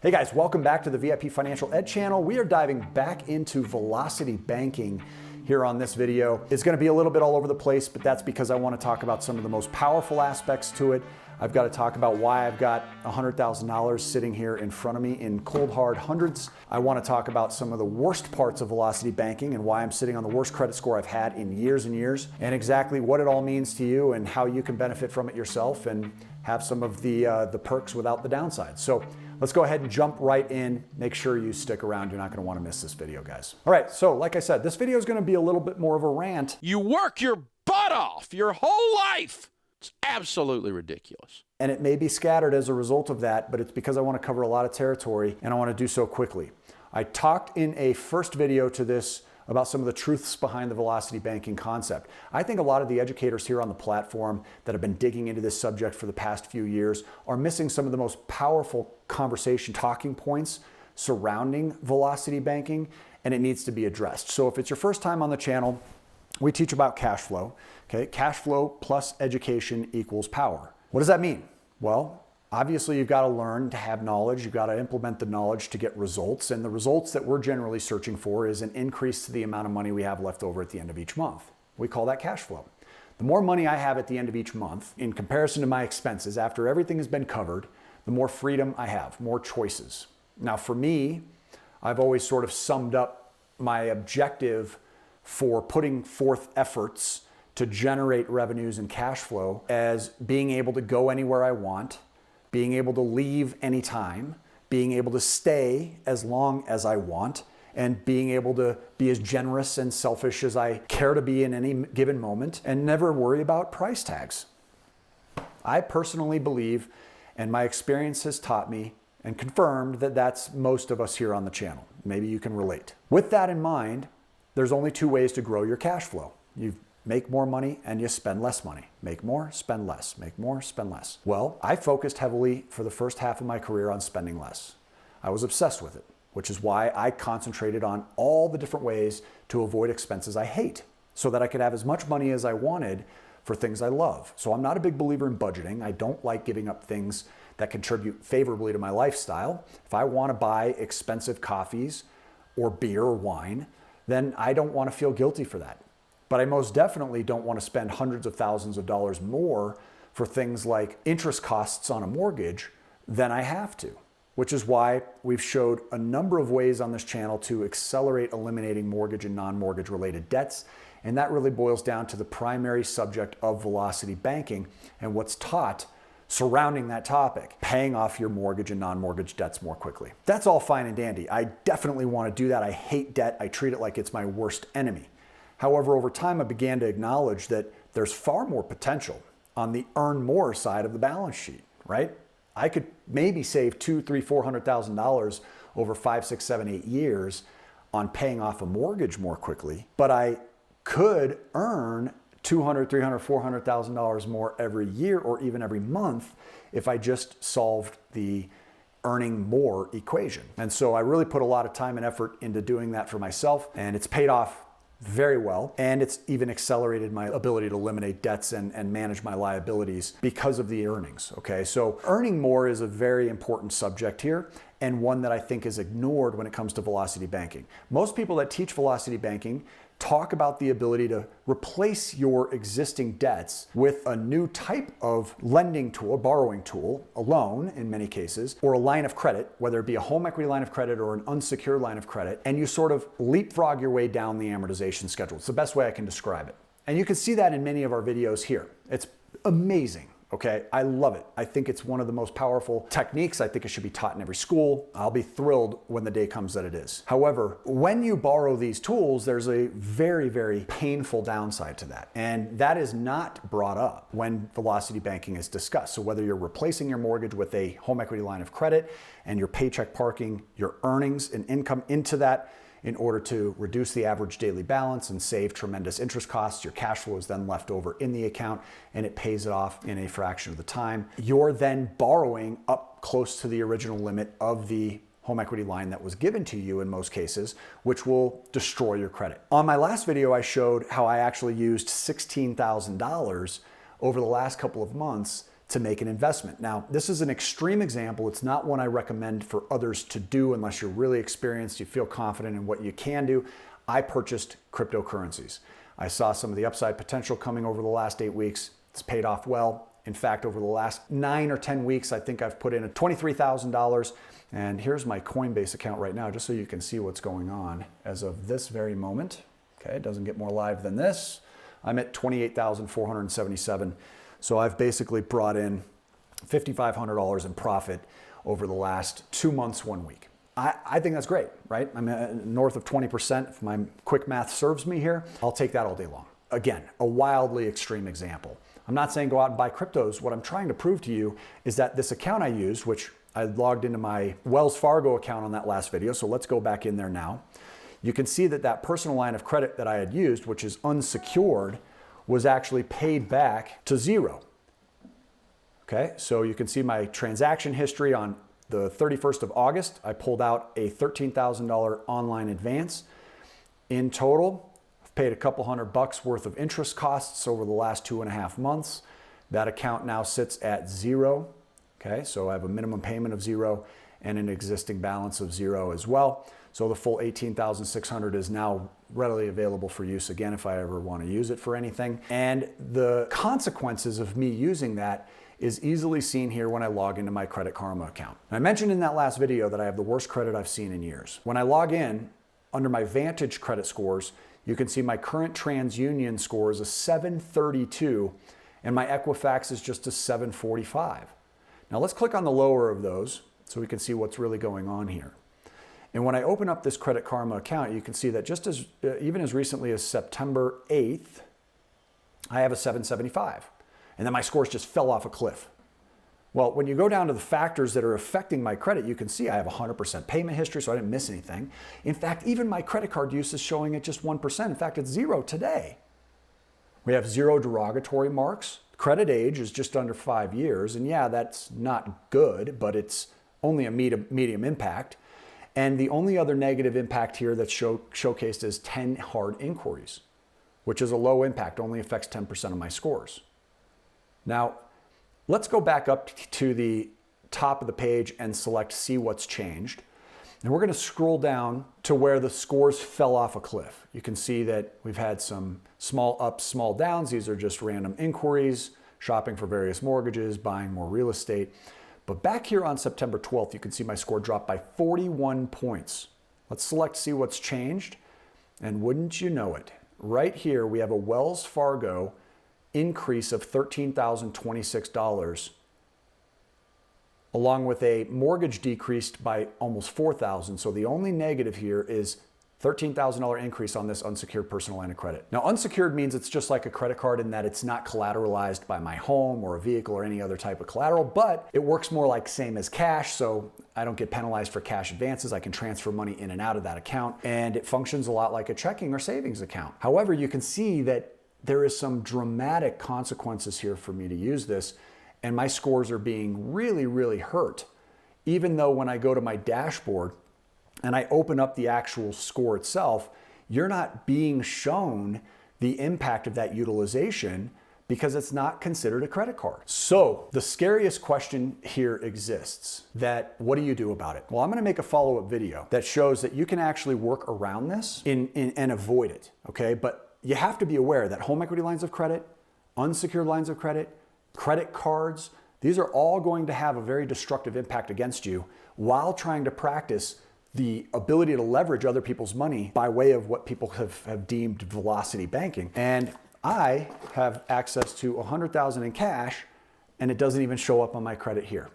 Hey guys, welcome back to the VIP Financial Ed channel. We are diving back into velocity banking here on this video. It's going to be a little bit all over the place, but that's because I want to talk about some of the most powerful aspects to it. I've got to talk about why I've got $100,000 sitting here in front of me in cold hard hundreds. I want to talk about some of the worst parts of velocity banking and why I'm sitting on the worst credit score I've had in years and years, and exactly what it all means to you and how you can benefit from it yourself and have some of the perks without the downside. So let's go ahead and jump right in. Make sure you stick around. You're not going to want to miss this video, guys. All right, so like I said, this video is going to be a little bit more of a rant. You work your butt off your whole life. It's absolutely ridiculous. And it may be scattered as a result of that, but it's because I want to cover a lot of territory and I want to do so quickly. I talked in a first video to this about some of the truths behind the velocity banking concept. I think a lot of the educators here on the platform that have been digging into this subject for the past few years are missing some of the most powerful conversation talking points surrounding velocity banking, and it needs to be addressed. So if it's your first time on the channel, we teach about cash flow. Okay, cash flow plus education equals power. What does that mean? Well, obviously, you've got to learn to have knowledge. You've got to implement the knowledge to get results. And the results that we're generally searching for is an increase to the amount of money we have left over at the end of each month. We call that cash flow. The more money I have at the end of each month, in comparison to my expenses, after everything has been covered, the more freedom I have, more choices. Now, for me, I've always sort of summed up my objective for putting forth efforts to generate revenues and cash flow as being able to go anywhere I want, being able to leave anytime, being able to stay as long as I want, and being able to be as generous and selfish as I care to be in any given moment, and never worry about price tags. I personally believe, and my experience has taught me and confirmed, that that's most of us here on the channel. Maybe you can relate. With that in mind, there's only two ways to grow your cash flow. You make more money and you spend less money. Make more, spend less. Make more, spend less. Well, I focused heavily for the first half of my career on spending less. I was obsessed with it, which is why I concentrated on all the different ways to avoid expenses I hate, so that I could have as much money as I wanted for things I love. So I'm not a big believer in budgeting. I don't like giving up things that contribute favorably to my lifestyle. If I want to buy expensive coffees or beer or wine, then I don't want to feel guilty for that. But I most definitely don't want to spend hundreds of thousands of dollars more for things like interest costs on a mortgage than I have to, which is why we've showed a number of ways on this channel to accelerate eliminating mortgage and non-mortgage related debts. And that really boils down to the primary subject of velocity banking and what's taught surrounding that topic, paying off your mortgage and non-mortgage debts more quickly. That's all fine and dandy. I definitely want to do that. I hate debt. I treat it like it's my worst enemy. However, over time, I began to acknowledge that there's far more potential on the earn more side of the balance sheet, right? I could maybe save $200,000, $300,000, $400,000 over 5, 6, 7, 8 years on paying off a mortgage more quickly, but I could earn $200,000, $300,000, $400,000 more every year or even every month if I just solved the earning more equation. And so I really put a lot of time and effort into doing that for myself, and it's paid off very well. And it's even accelerated my ability to eliminate debts and manage my liabilities because of the earnings. Okay, so earning more is a very important subject here, and one that I think is ignored when it comes to velocity banking. Most people that teach velocity banking talk about the ability to replace your existing debts with a new type of lending tool, borrowing tool, a loan in many cases, or a line of credit, whether it be a home equity line of credit or an unsecured line of credit, and you sort of leapfrog your way down the amortization schedule. It's the best way I can describe it. And you can see that in many of our videos here. It's amazing. Okay, I love it. I think it's one of the most powerful techniques. I think it should be taught in every school. I'll be thrilled when the day comes that it is. However, when you borrow these tools, there's a very, very painful downside to that. And that is not brought up when velocity banking is discussed. So whether you're replacing your mortgage with a home equity line of credit and you're paycheck parking your earnings and income into that in order to reduce the average daily balance and save tremendous interest costs, your cash flow is then left over in the account and it pays it off in a fraction of the time. You're then borrowing up close to the original limit of the home equity line that was given to you in most cases, which will destroy your credit. On my last video, I showed how I actually used $16,000 over the last couple of months to make an investment. Now, this is an extreme example. It's not one I recommend for others to do unless you're really experienced, you feel confident in what you can do. I purchased cryptocurrencies. I saw some of the upside potential coming over the last 8 weeks. It's paid off well. In fact, over the last 9 or 10 weeks, I think I've put in $23,000. And here's my Coinbase account right now, just so you can see what's going on as of this very moment. Okay, it doesn't get more live than this. I'm at 28,477. So I've basically brought in $5,500 in profit over the last 2 months, 1 week. I think that's great, right? I'm north of 20%. If my quick math serves me here, I'll take that all day long. Again, a wildly extreme example. I'm not saying go out and buy cryptos. What I'm trying to prove to you is that this account I used, which I logged into my Wells Fargo account on that last video, so let's go back in there now. You can see that that personal line of credit that I had used, which is unsecured, was actually paid back to zero. Okay, so you can see my transaction history on the 31st of August. I pulled out a $13,000 online advance. In total, I've paid a couple $100 worth of interest costs over the last 2.5 months. That account now sits at zero. Okay, so I have a minimum payment of zero and an existing balance of zero as well. So the full $18,600 is now readily available for use again if I ever want to use it for anything. And the consequences of me using that is easily seen here when I log into my Credit Karma account. I mentioned in that last video that I have the worst credit I've seen in years. When I log in, under my Vantage credit scores, you can see my current TransUnion score is a 732 and my Equifax is just a 745. Now let's click on the lower of those so we can see what's really going on here. And when I open up this Credit Karma account, you can see that just as even as recently as September 8th, I have a 775. And then my scores just fell off a cliff. Well, when you go down to the factors that are affecting my credit, you can see I have 100% payment history, so I didn't miss anything. In fact, even my credit card use is showing at just 1%. In fact, it's zero today. We have zero derogatory marks. Credit age is just under 5 years. And yeah, that's not good, but it's only a medium impact. And the only other negative impact here that's showcased is 10 hard inquiries, which is a low impact, only affects 10% of my scores. Now, let's go back up to the top of the page and select See What's Changed. And we're going to scroll down to where the scores fell off a cliff. You can see that we've had some small ups, small downs. These are just random inquiries, shopping for various mortgages, buying more real estate. But back here on September 12th, you can see my score dropped by 41 points. Let's select See What's Changed. And wouldn't you know it, right here we have a Wells Fargo increase of $13,026, along with a mortgage decreased by almost $4,000. So the only negative here is $13,000 increase on this unsecured personal line of credit. Now, unsecured means it's just like a credit card in that it's not collateralized by my home or a vehicle or any other type of collateral, but it works more like same as cash. So I don't get penalized for cash advances. I can transfer money in and out of that account, and it functions a lot like a checking or savings account. However, you can see that there is some dramatic consequences here for me to use this, and my scores are being really, really hurt. Even though when I go to my dashboard and I open up the actual score itself, you're not being shown the impact of that utilization because it's not considered a credit card. So the scariest question here exists, that what do you do about it? Well, I'm gonna make a follow-up video that shows that you can actually work around this and avoid it, okay? But you have to be aware that home equity lines of credit, unsecured lines of credit, credit cards, these are all going to have a very destructive impact against you while trying to practice the ability to leverage other people's money by way of what people have deemed velocity banking. And I have access to $100,000 in cash, and it doesn't even show up on my credit here.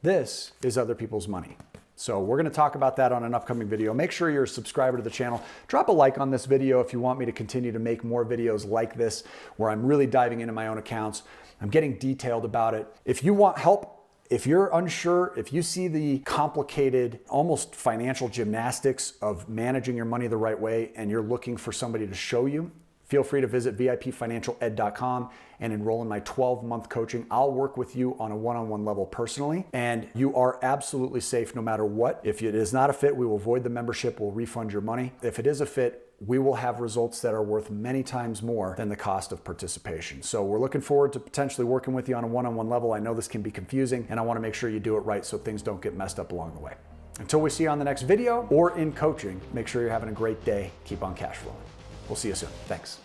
This is other people's money. So we're going to talk about that on an upcoming video. Make sure you're a subscriber to the channel. Drop a like on this video if you want me to continue to make more videos like this, where I'm really diving into my own accounts. I'm getting detailed about it. If you want help, if you're unsure, if you see the complicated, almost financial gymnastics of managing your money the right way, and you're looking for somebody to show you, feel free to visit VIPfinancialed.com and enroll in my 12-month coaching. I'll work with you on a one-on-one level personally, and you are absolutely safe no matter what. If it is not a fit, we will void the membership, we'll refund your money. If it is a fit, we will have results that are worth many times more than the cost of participation. So we're looking forward to potentially working with you on a one-on-one level. I know this can be confusing, and I want to make sure you do it right so things don't get messed up along the way. Until we see you on the next video or in coaching, make sure you're having a great day. Keep on cash flowing. We'll see you soon. Thanks.